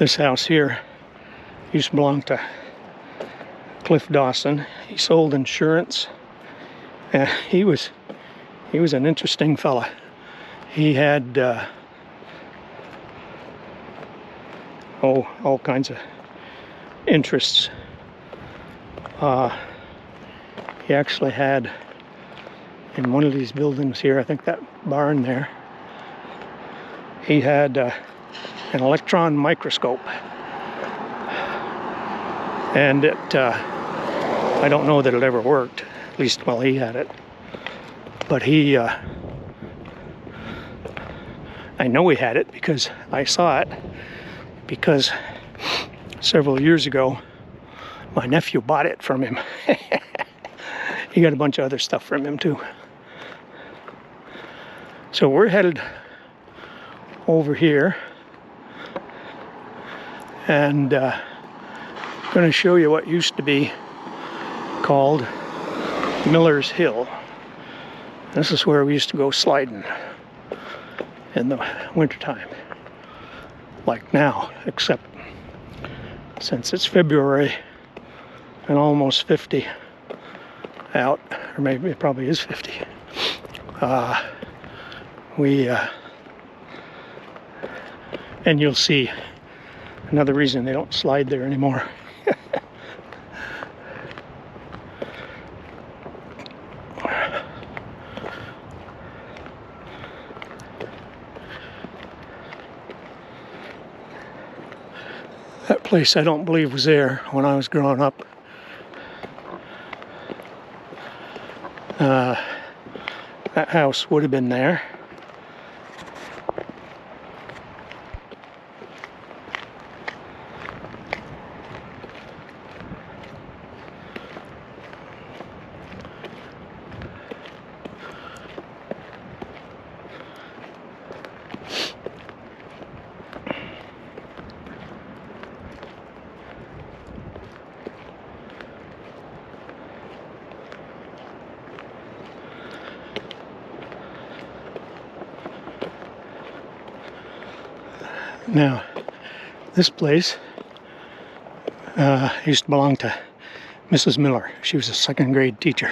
This house here used to belong to Cliff Dawson. He sold insurance. He was an interesting fella. He had all kinds of interests. He actually had, in one of these buildings here, I think that barn there, he had an electron microscope. And it, I don't know that it ever worked, at least while he had it. But he, I know he had it because I saw it, because several years ago, my nephew bought it from him. He got a bunch of other stuff from him too. So we're headed over here, and I'm going to show you what used to be called Miller's Hill. This is where we used to go sliding in the wintertime, like now, except since it's February and almost 50 out, or maybe it probably is 50. And you'll see another reason they don't slide there anymore. That place I don't believe was there when I was growing up. That house would have been there. Now, this place used to belong to Mrs. Miller. She was a second grade teacher,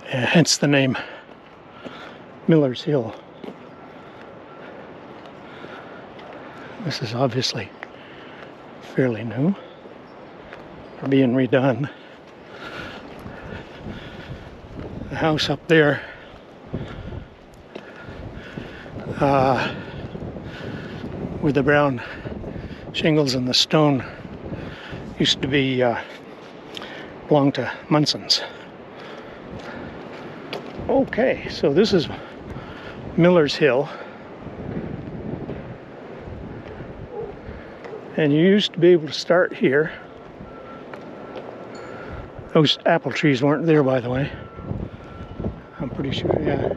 hence the name Miller's Hill. This is obviously fairly new, or being redone. The house up there with the brown shingles and the stone used to be belong to Munson's. Okay, so this is Miller's Hill, and you used to be able to start here. Those apple trees weren't there, by the way. I'm pretty sure, yeah.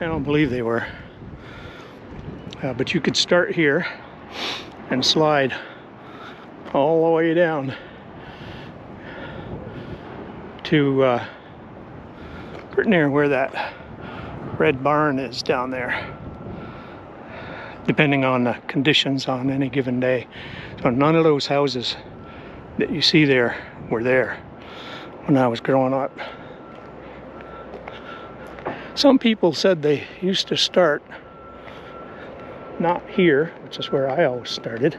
I don't believe they were. But you could start here and slide all the way down to pretty near where that red barn is down there, depending on the conditions on any given day. So none of those houses that you see there were there when I was growing up. Some people said they used to start not here, which is where I always started,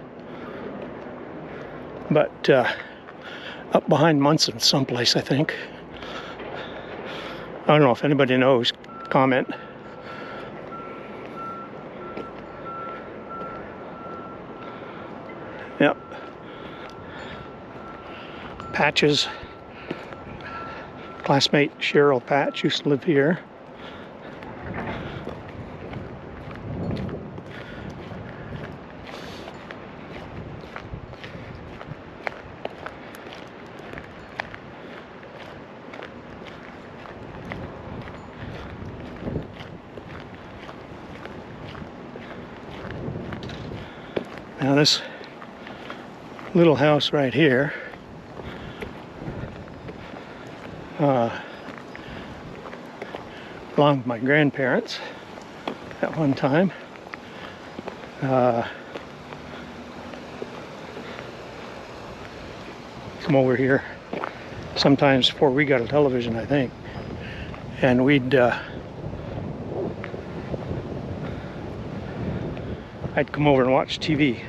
but up behind Munson someplace, I think. I don't know if anybody knows. Comment. Yep. Patches. Classmate Cheryl Patch used to live here. Now this little house right here belonged to my grandparents at one time. come over here sometimes before we got a television, I think. And I'd come over and watch TV.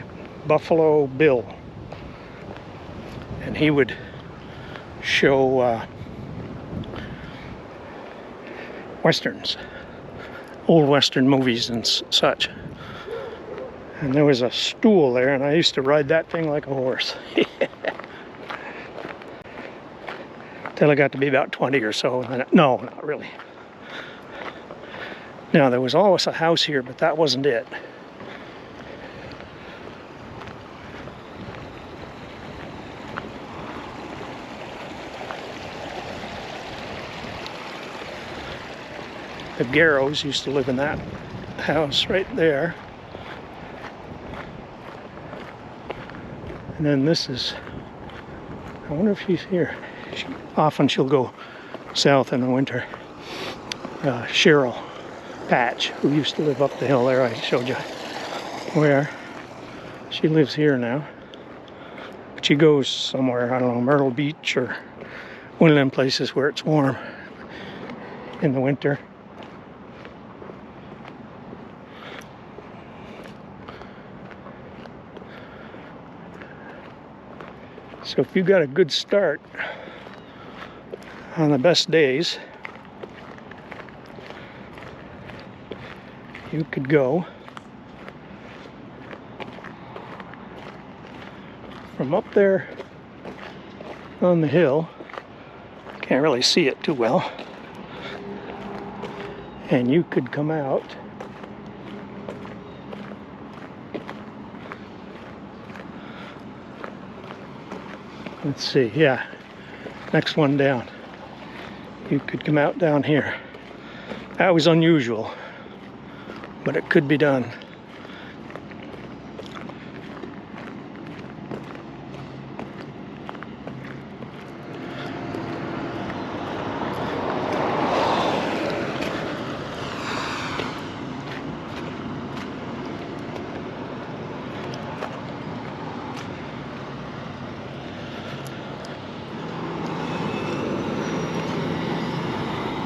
Buffalo Bill. And he would show westerns, old western movies and such. And there was a stool there, and I used to ride that thing like a horse. Till I got to be about 20 or so. And no, not really. Now, there was always a house here, but that wasn't it. The Garrows used to live in that house right there. And then this is, I wonder if she's here. Often she'll go south in the winter. Cheryl Patch, who used to live up the hill there, I showed you where. She lives here now. But she goes somewhere, I don't know, Myrtle Beach or one of them places where it's warm in the winter. So if you got a good start on the best days, you could go from up there on the hill, can't really see it too well, and you could come out let's see, yeah, next one down. You could come out down here. That was unusual, but it could be done.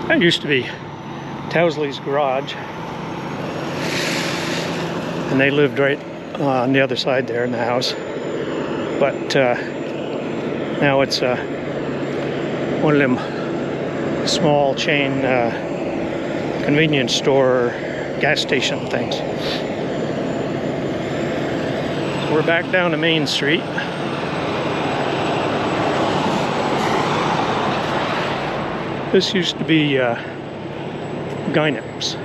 That used to be Towsley's garage, and they lived right on the other side there in the house. But now it's one of them small chain convenience store, gas station things. So we're back down to Main Street. This used to be Guynep's.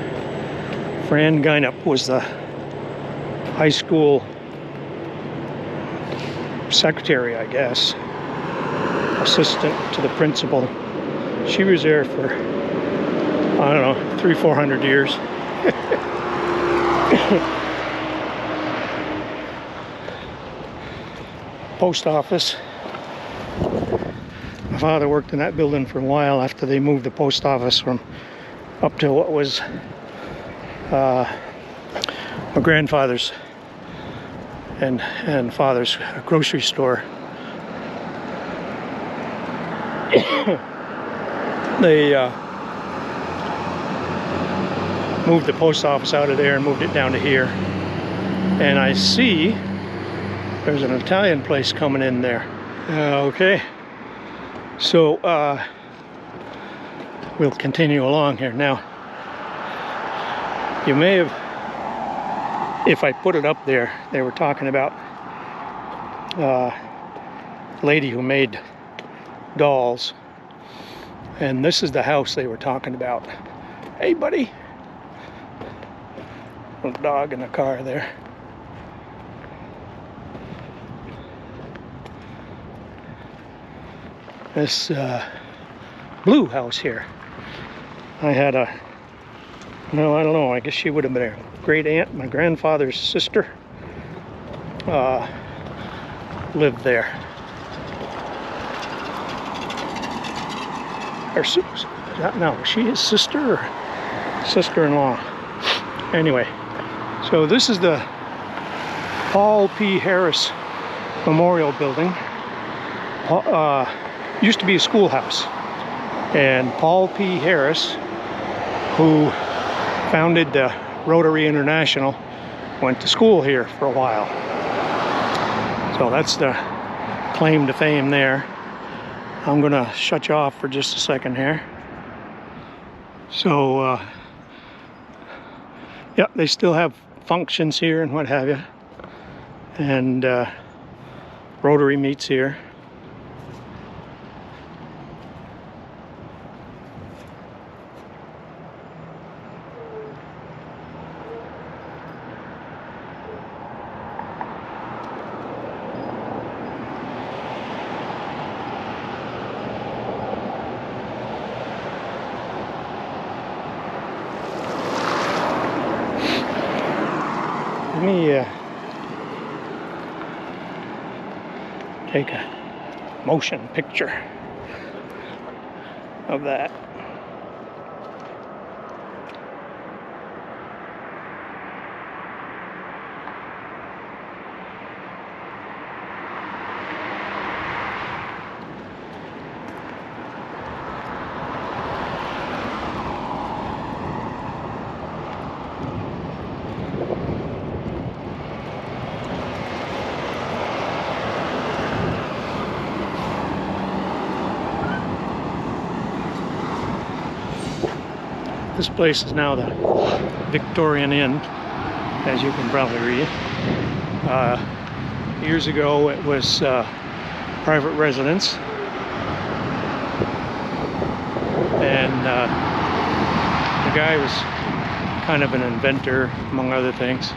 Fran Guynep was the high school secretary, I guess. Assistant to the principal. She was there for, I don't know, 300-400 years. Post office. My father worked in that building for a while after they moved the post office from up to what was my grandfather's and father's grocery store. They moved the post office out of there and moved it down to here. And I see there's an Italian place coming in there. Okay. So we'll continue along here. Now, you may have, if I put it up there, they were talking about a lady who made dolls. And this is the house they were talking about. Hey, buddy. Little dog in the car there. This blue house here. I had a, well, I don't know, I guess she would have been a great aunt, my grandfather's sister, lived there. Or, no, was she his sister or sister-in-law? Anyway, so this is the Paul P. Harris Memorial Building. used to be a schoolhouse. And Paul P. Harris, who founded Rotary International, went to school here for a while. So that's the claim to fame there. I'm gonna shut you off for just a second here. So yeah, they still have functions here and what have you, and Rotary meets here. Let me take a motion picture of that. This place is now the Victorian Inn, as you can probably read. Years ago it was private residence, and the guy was kind of an inventor, among other things.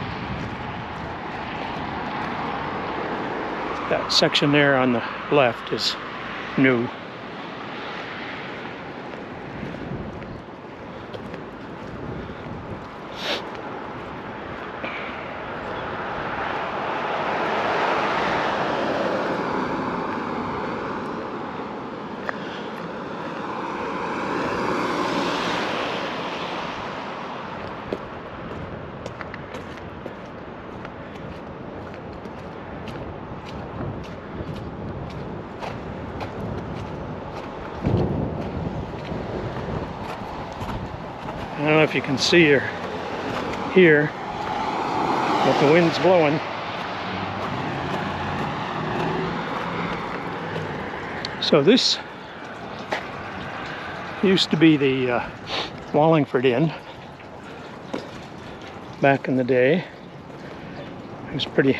That section there on the left is new. I don't know if you can see her here, but the wind's blowing. So this used to be the Wallingford Inn back in the day. It was a pretty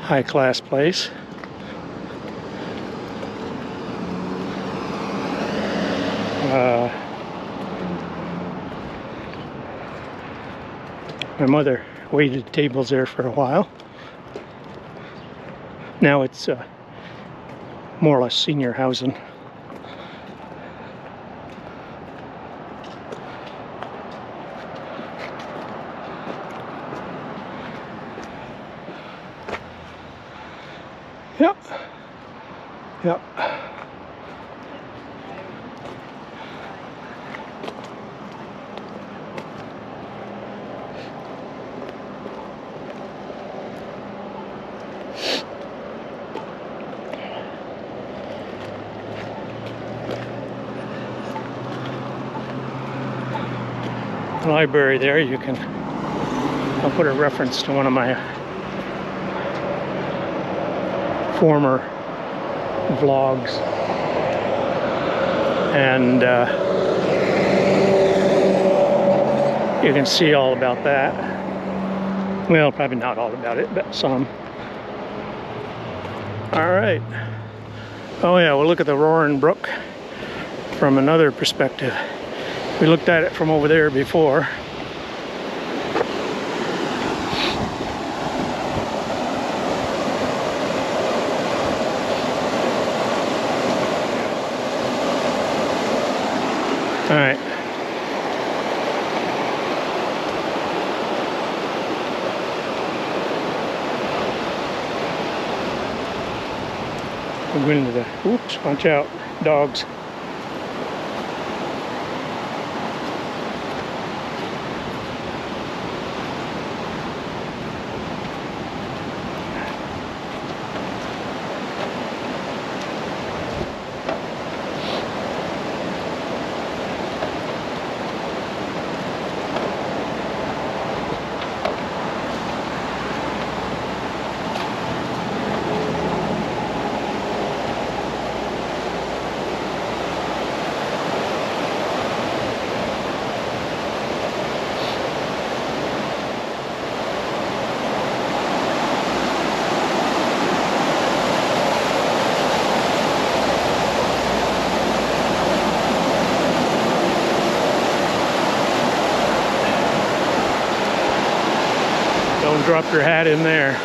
high-class place. My mother waited tables there for a while. Now it's more or less senior housing. Yep. Yep. Library there, you can, I'll put a reference to one of my former vlogs, and you can see all about that. Well, probably not all about it, but some. All right. Oh yeah, we'll look at the roaring brook from another perspective. We looked at it from over there before. All right. We'll go into the, oops, watch out, dogs. drop your hat in there.